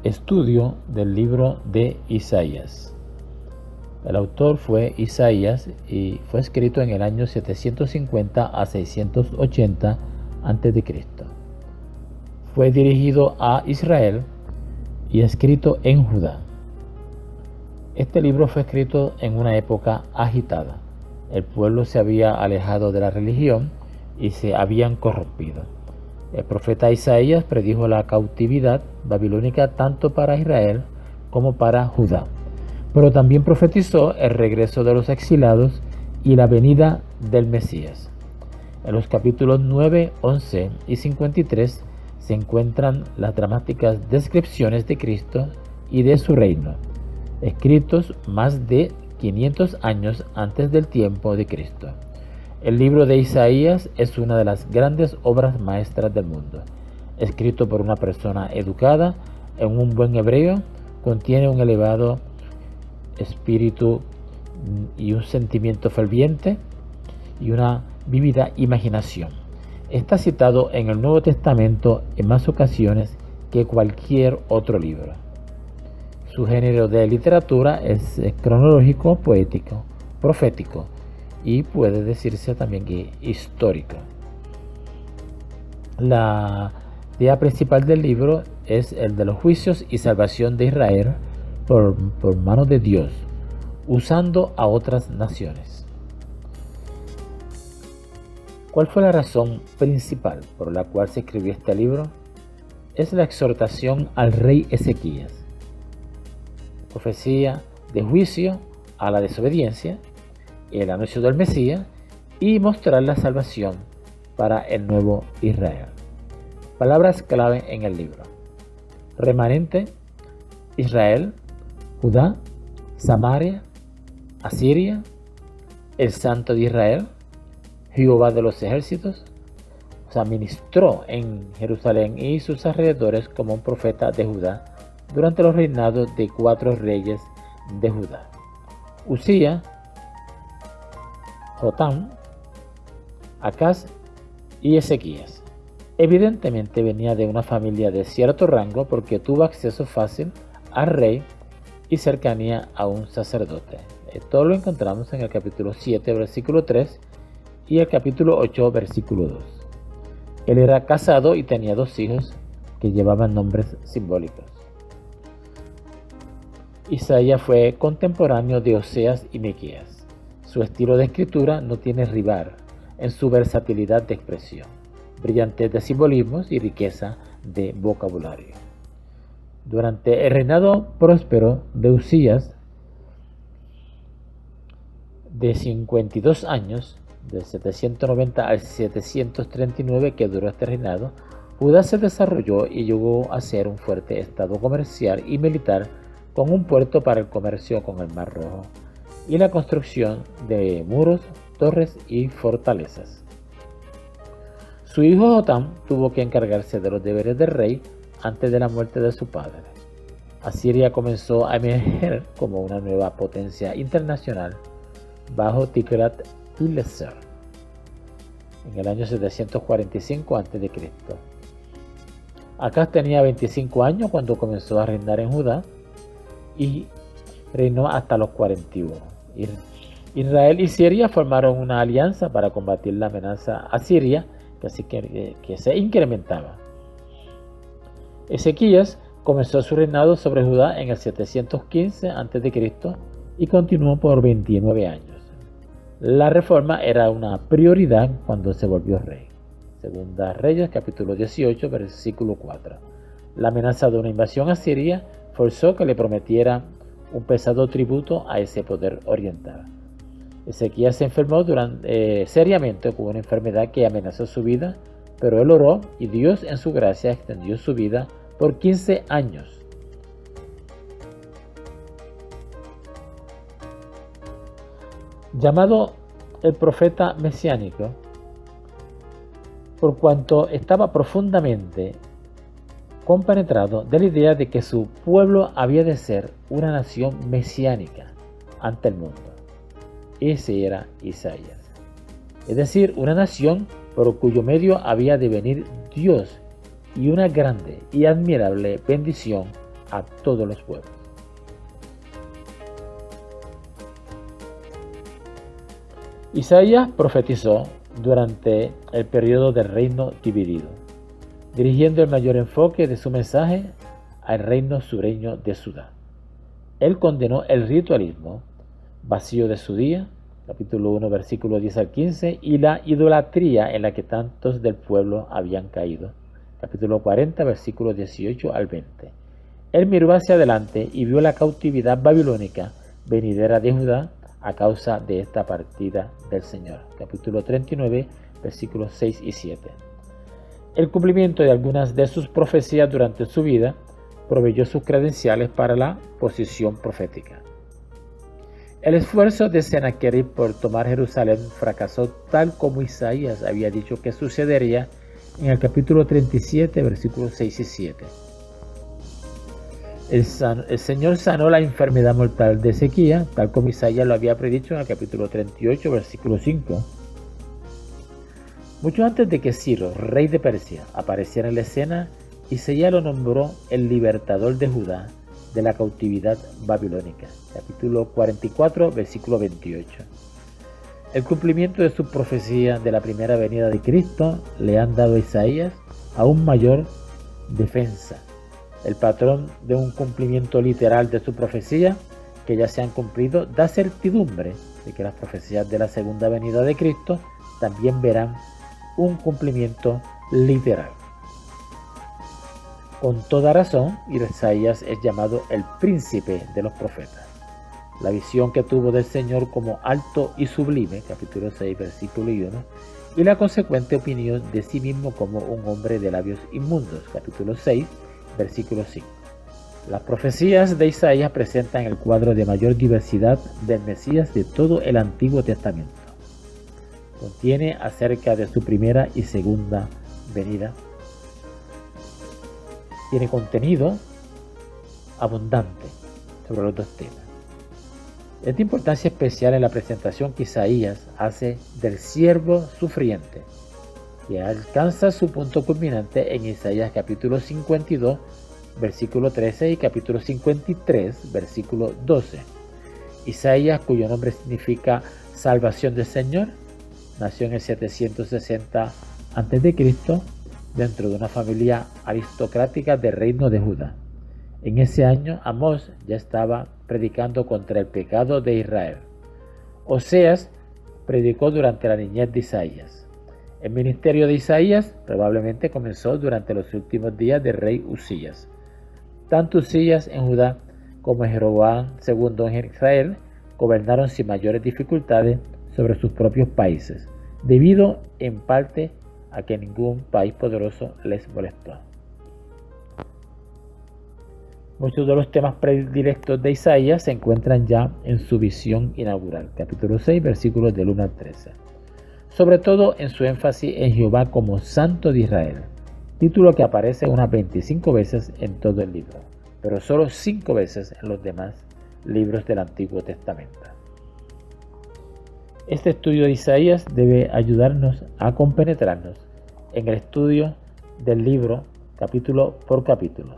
Estudio del libro de Isaías. El autor fue Isaías y fue escrito en el año 750 a 680 a.C. Fue dirigido a Israel y escrito en Judá. Este libro fue escrito en una época agitada. El pueblo se había alejado de la religión y se habían corrompido. El profeta Isaías predijo la cautividad babilónica tanto para Israel como para Judá, pero también profetizó el regreso de los exilados y la venida del Mesías. En los capítulos 9, 11 y 53 se encuentran las dramáticas descripciones de Cristo y de su reino, escritos más de 500 años antes del tiempo de Cristo. El libro de Isaías es una de las grandes obras maestras del mundo. Escrito por una persona educada en un buen hebreo, contiene un elevado espíritu y un sentimiento ferviente y una vívida imaginación. Está citado en el Nuevo Testamento en más ocasiones que cualquier otro libro. Su género de literatura es cronológico, poético, profético y puede decirse también que histórico. La idea principal del libro es el de los juicios y salvación de Israel por mano de Dios, usando a otras naciones. ¿Cuál fue la razón principal por la cual se escribió este libro? Es la exhortación al rey Ezequías, profecía de juicio a la desobediencia, el anuncio del Mesías y mostrar la salvación para el nuevo Israel. Palabras clave en el libro: remanente, Israel, Judá, Samaria, Asiria, el Santo de Israel, Jehová de los ejércitos. O sea, ministró en Jerusalén y sus alrededores como un profeta de Judá durante los reinados de 4 reyes de Judá: Usías, Jotam, Acaz y Ezequías. Evidentemente venía de una familia de cierto rango porque tuvo acceso fácil al rey y cercanía a un sacerdote. Esto lo encontramos en el capítulo 7, versículo 3 y el capítulo 8, versículo 2. Él era casado y tenía 2 hijos que llevaban nombres simbólicos. Isaías fue contemporáneo de Oseas y Miqueas. Su estilo de escritura no tiene rival en su versatilidad de expresión, brillantez de simbolismos y riqueza de vocabulario. Durante el reinado próspero de Usías, de 52 años, del 790 al 739 que duró este reinado, Judá se desarrolló y llegó a ser un fuerte estado comercial y militar con un puerto para el comercio con el Mar Rojo y la construcción de muros, torres y fortalezas. Su hijo Jotam tuvo que encargarse de los deberes del rey antes de la muerte de su padre. Asiria comenzó a emerger como una nueva potencia internacional bajo Tiglat-Pileser en el año 745 a.C. Acaz tenía 25 años cuando comenzó a reinar en Judá y reinó hasta los 41. Israel y Siria formaron una alianza para combatir la amenaza asiria que se incrementaba. Ezequías comenzó su reinado sobre Judá en el 715 a.C. y continuó por 29 años. La reforma era una prioridad cuando se volvió rey. Segunda Reyes, capítulo 18, versículo 4. La amenaza de una invasión asiria forzó que le prometiera un pesado tributo a ese poder oriental. Ezequías se enfermó seriamente con una enfermedad que amenazó su vida, pero él oró y Dios en su gracia extendió su vida por 15 años. Llamado el profeta mesiánico, por cuanto estaba profundamente compenetrado de la idea de que su pueblo había de ser una nación mesiánica ante el mundo. Ese era Isaías. Es decir, una nación por cuyo medio había de venir Dios y una grande y admirable bendición a todos los pueblos. Isaías profetizó durante el periodo del reino dividido, dirigiendo el mayor enfoque de su mensaje al reino sureño de Judá. Él condenó el ritualismo vacío de su día, capítulo 1, versículo 10 al 15, y la idolatría en la que tantos del pueblo habían caído, capítulo 40, versículos 18 al 20. Él miró hacia adelante y vio la cautividad babilónica venidera de Judá a causa de esta partida del Señor, capítulo 39, versículos 6 y 7. El cumplimiento de algunas de sus profecías durante su vida proveyó sus credenciales para la posición profética. El esfuerzo de Sennacherib por tomar Jerusalén fracasó tal como Isaías había dicho que sucedería en el capítulo 37, versículos 6 y 7. El Señor sanó la enfermedad mortal de Ezequías, tal como Isaías lo había predicho en el capítulo 38, versículo 5. Mucho antes de que Ciro, rey de Persia, apareciera en la escena, Isaías lo nombró el libertador de Judá de la cautividad babilónica, capítulo 44, versículo 28. El cumplimiento de su profecía de la primera venida de Cristo le han dado a Isaías aún mayor defensa. El patrón de un cumplimiento literal de su profecía, que ya se han cumplido, da certidumbre de que las profecías de la segunda venida de Cristo también verán un cumplimiento literal. Con toda razón, Isaías es llamado el príncipe de los profetas. La visión que tuvo del Señor como alto y sublime, capítulo 6, versículo 1, y la consecuente opinión de sí mismo como un hombre de labios inmundos, capítulo 6, versículo 5. Las profecías de Isaías presentan el cuadro de mayor diversidad del Mesías de todo el Antiguo Testamento. Contiene acerca de su primera y segunda venida. Tiene contenido abundante sobre los dos temas. Es de importancia especial en la presentación que Isaías hace del siervo sufriente, que alcanza su punto culminante en Isaías capítulo 52, versículo 13 y capítulo 53, versículo 12. Isaías, cuyo nombre significa salvación del Señor, nació en el 760 a.C., dentro de una familia aristocrática del reino de Judá. En ese año, Amós ya estaba predicando contra el pecado de Israel. Oseas predicó durante la niñez de Isaías. El ministerio de Isaías probablemente comenzó durante los últimos días del rey Usías. Tanto Usías en Judá como Jeroboam II en Israel gobernaron sin mayores dificultades sobre sus propios países, debido en parte a que ningún país poderoso les molestó. Muchos de los temas predilectos de Isaías se encuentran ya en su visión inaugural, capítulo 6, versículos del 1 al 13. Sobre todo en su énfasis en Jehová como Santo de Israel, título que aparece unas 25 veces en todo el libro, pero solo 5 veces en los demás libros del Antiguo Testamento. Este estudio de Isaías debe ayudarnos a compenetrarnos en el estudio del libro capítulo por capítulo.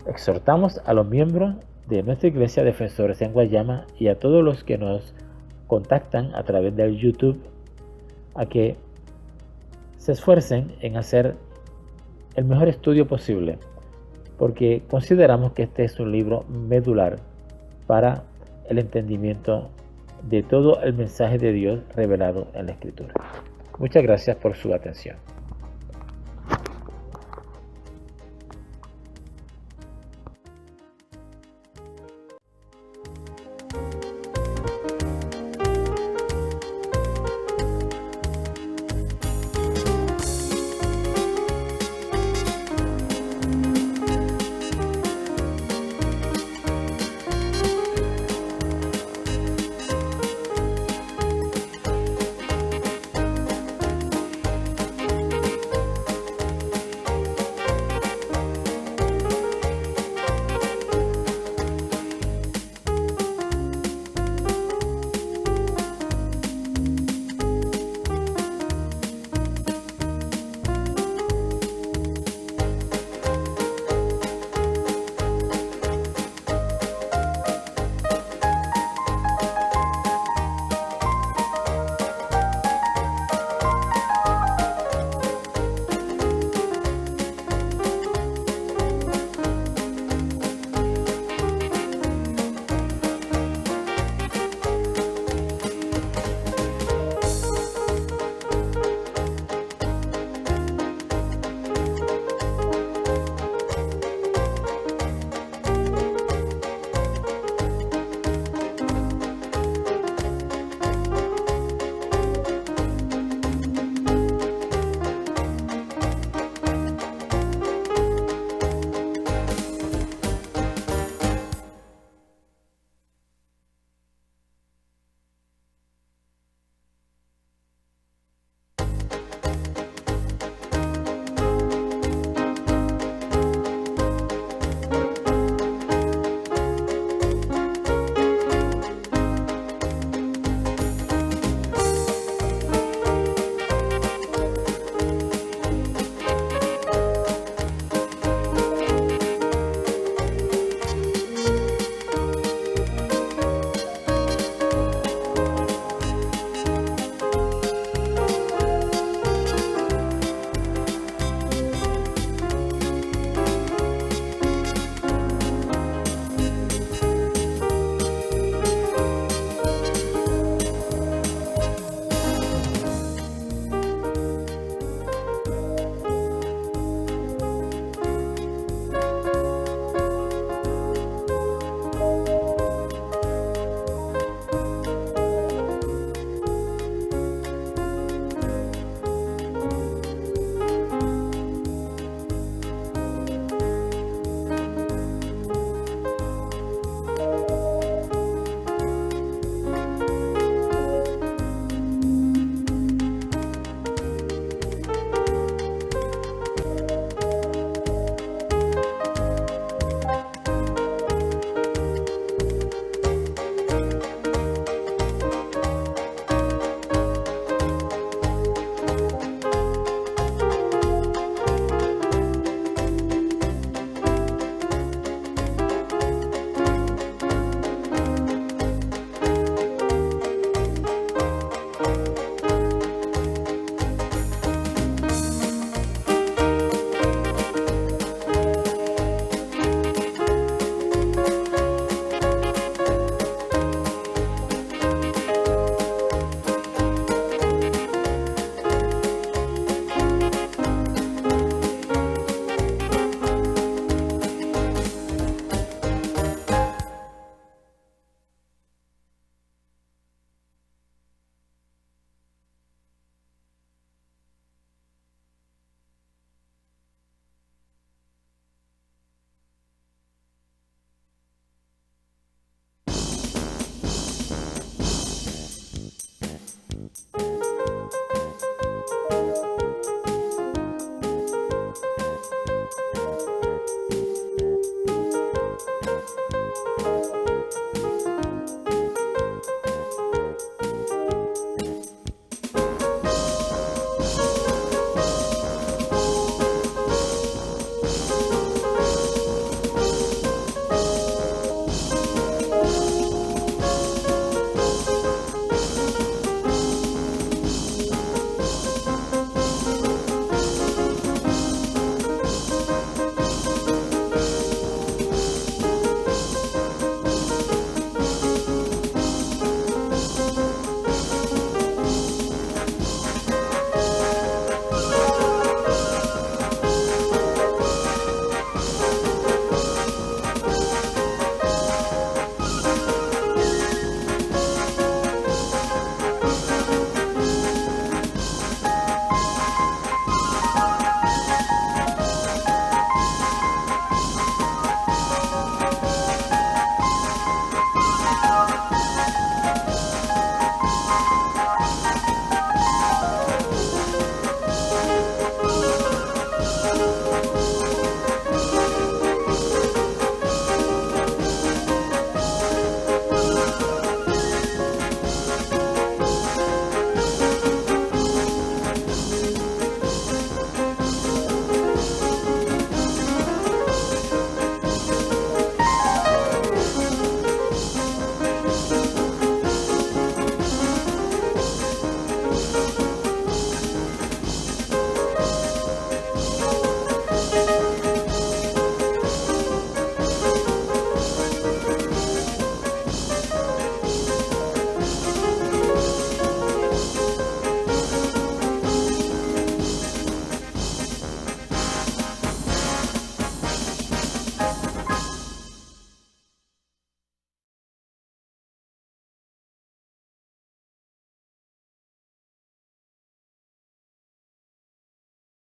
Exhortamos a los miembros de nuestra iglesia Defensores en Guayama y a todos los que nos contactan a través del YouTube a que se esfuercen en hacer el mejor estudio posible, porque consideramos que este es un libro medular para el entendimiento de todo el mensaje de Dios revelado en la Escritura. Muchas gracias por su atención.